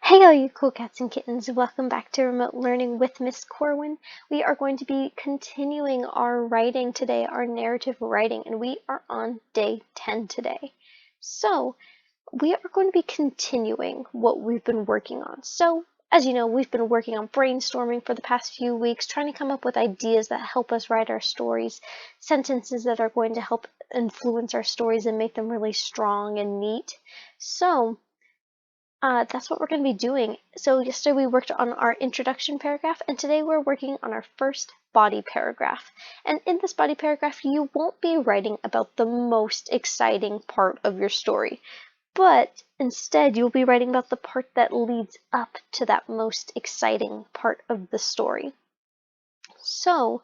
Hey all you cool cats and kittens, welcome back to Remote Learning with Miss Corwin. We are going to be continuing our writing today, our narrative writing, and we are on day 10 today. So we are going to be continuing what we've been working on. So as you know, we've been working on brainstorming for the past few weeks, trying to come up with ideas that help us write our stories, sentences that are going to help influence our stories and make them really strong and neat. So that's what we're going to be doing. So yesterday we worked on our introduction paragraph, and today we're working on our first body paragraph. And in this body paragraph, you won't be writing about the most exciting part of your story, but instead you'll be writing about the part that leads up to that most exciting part of the story. So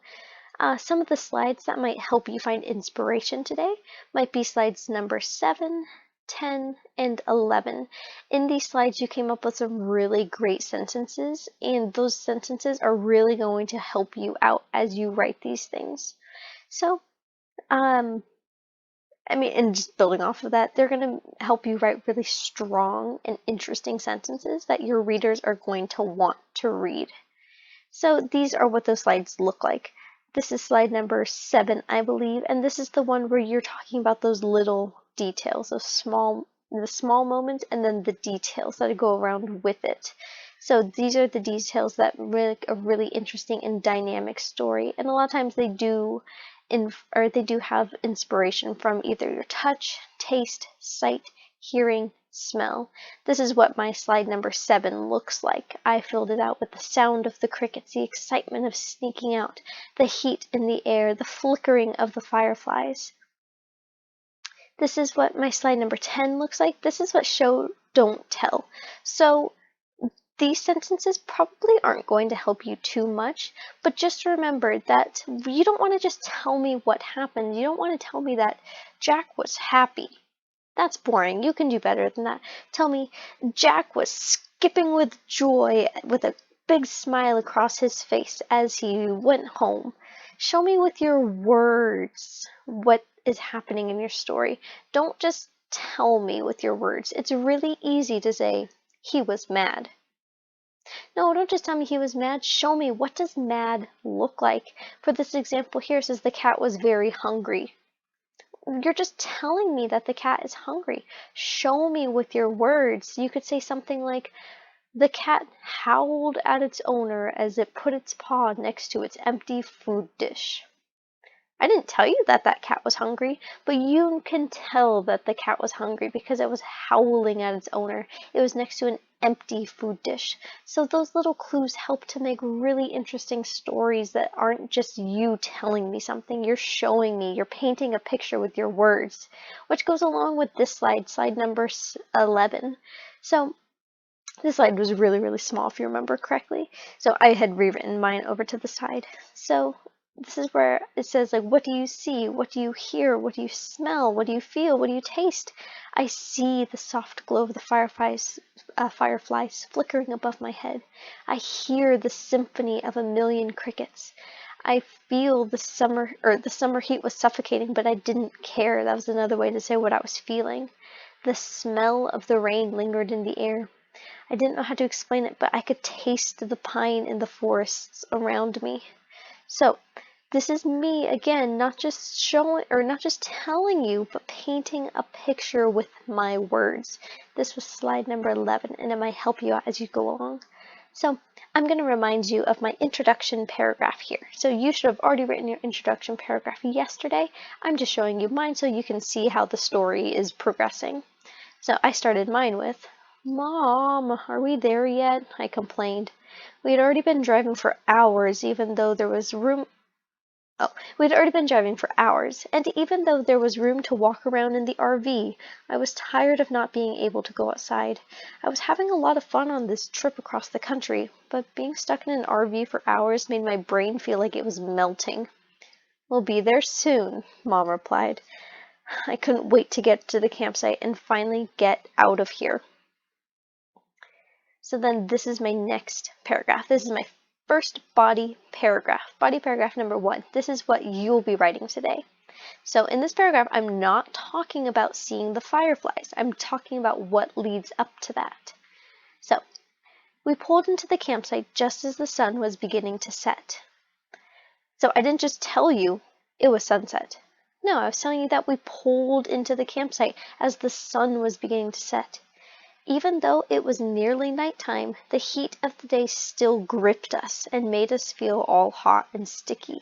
some of the slides that might help you find inspiration today might be slides number 7, 10, and 11. In these slides, you came up with some really great sentences, and those sentences are really going to help you out as you write these things. So, and just building off of that, they're going to help you write really strong and interesting sentences that your readers are going to want to read. So these are what those slides look like. This is slide number 7, I believe, and this is the one where you're talking about those little details, the small moments, and then the details that go around with it. So these are the details that make a really interesting and dynamic story, and a lot of times they do have inspiration from either your touch, taste, sight, hearing, smell. This is what my slide number 7 looks like. I filled it out with the sound of the crickets, the excitement of sneaking out, the heat in the air, the flickering of the fireflies. This is what my slide number 10 looks like. This is what show, don't tell. So these sentences probably aren't going to help you too much, but just remember that you don't want to just tell me what happened. You don't want to tell me that Jack was happy. That's boring. You can do better than that. Tell me Jack was skipping with joy with a big smile across his face as he went home. Show me with your words what is happening in your story. Don't just tell me with your words. It's really easy to say, he was mad. No, don't just tell me he was mad. Show me, what does mad look like? For this example here, it says the cat was very hungry. You're just telling me that the cat is hungry. Show me with your words. You could say something like, the cat howled at its owner as it put its paw next to its empty food dish. I didn't tell you that that cat was hungry, but you can tell that the cat was hungry because it was howling at its owner. It was next to an empty food dish. So those little clues help to make really interesting stories that aren't just you telling me something. You're showing me, you're painting a picture with your words, which goes along with this slide, slide number 11. So this slide was really, really small if you remember correctly. So I had rewritten mine over to the side. So this is where it says, like, what do you see? What do you hear? What do you smell? What do you feel? What do you taste? I see the soft glow of the fireflies flickering above my head. I hear the symphony of a million crickets. I feel the summer heat was suffocating, but I didn't care. That was another way to say what I was feeling. The smell of the rain lingered in the air. I didn't know how to explain it, but I could taste the pine in the forests around me. So this is me again, not just telling you, but painting a picture with my words. This was slide number 11, and it might help you out as you go along. So I'm going to remind you of my introduction paragraph here. So you should have already written your introduction paragraph yesterday. I'm just showing you mine so you can see how the story is progressing. So I started mine with, "Mom, are we there yet?" I complained. We had already been driving for hours, and even though there was room to walk around in the RV, I was tired of not being able to go outside. I was having a lot of fun on this trip across the country, but being stuck in an RV for hours made my brain feel like it was melting. "We'll be there soon," Mom replied. I couldn't wait to get to the campsite and finally get out of here. So then this is my next paragraph. This is my first body paragraph. Body paragraph number 1. This is what you'll be writing today. So in this paragraph, I'm not talking about seeing the fireflies. I'm talking about what leads up to that. So We pulled into the campsite just as the sun was beginning to set. So I didn't just tell you it was sunset. No, I was telling you that we pulled into the campsite as the sun was beginning to set. Even though it was nearly nighttime, the heat of the day still gripped us and made us feel all hot and sticky.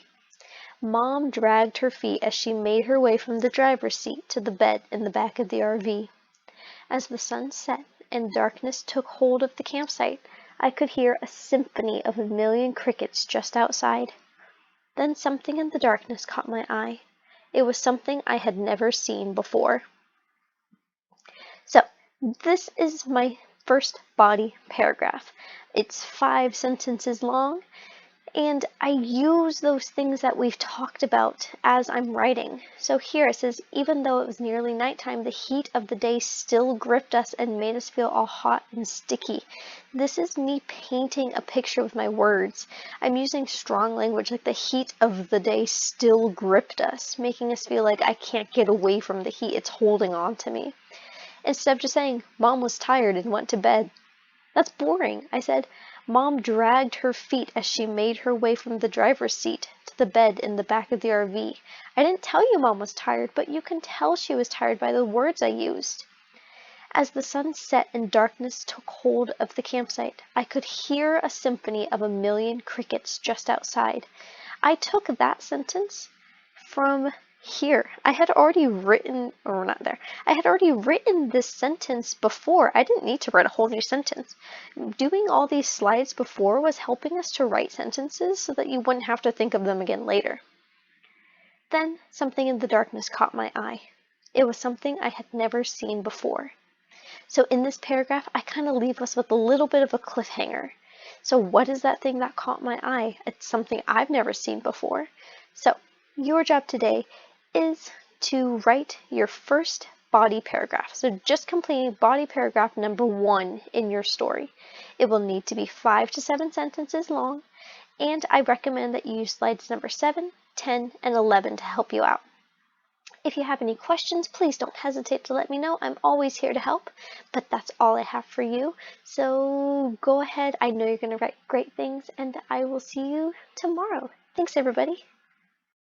Mom dragged her feet as she made her way from the driver's seat to the bed in the back of the RV. As the sun set and darkness took hold of the campsite, I could hear a symphony of a million crickets just outside. Then something in the darkness caught my eye. It was something I had never seen before. So, this is my first body paragraph. It's 5 sentences long, and I use those things that we've talked about as I'm writing. So here it says, even though it was nearly nighttime, the heat of the day still gripped us and made us feel all hot and sticky. This is me painting a picture with my words. I'm using strong language, like the heat of the day still gripped us, making us feel like I can't get away from the heat. It's holding on to me. Instead of just saying, Mom was tired and went to bed. That's boring. I said, Mom dragged her feet as she made her way from the driver's seat to the bed in the back of the RV. I didn't tell you Mom was tired, but you can tell she was tired by the words I used. As the sun set and darkness took hold of the campsite, I could hear a symphony of a million crickets just outside. I took that sentence from here. I had already written this sentence before. I didn't need to write a whole new sentence. Doing all these slides before was helping us to write sentences so that you wouldn't have to think of them again later. Then something in the darkness caught my eye. It was something I had never seen before. So in this paragraph, I kind of leave us with a little bit of a cliffhanger. So what is that thing that caught my eye? It's something I've never seen before. So your job today is to write your first body paragraph. So just completing body paragraph number 1 in your story. It will need to be 5 to 7 sentences long, and I recommend that you use slides number 7, 10, and 11 to help you out. If you have any questions, please don't hesitate to let me know. I'm always here to help, but that's all I have for you. So go ahead. I know you're going to write great things, and I will see you tomorrow. Thanks, everybody.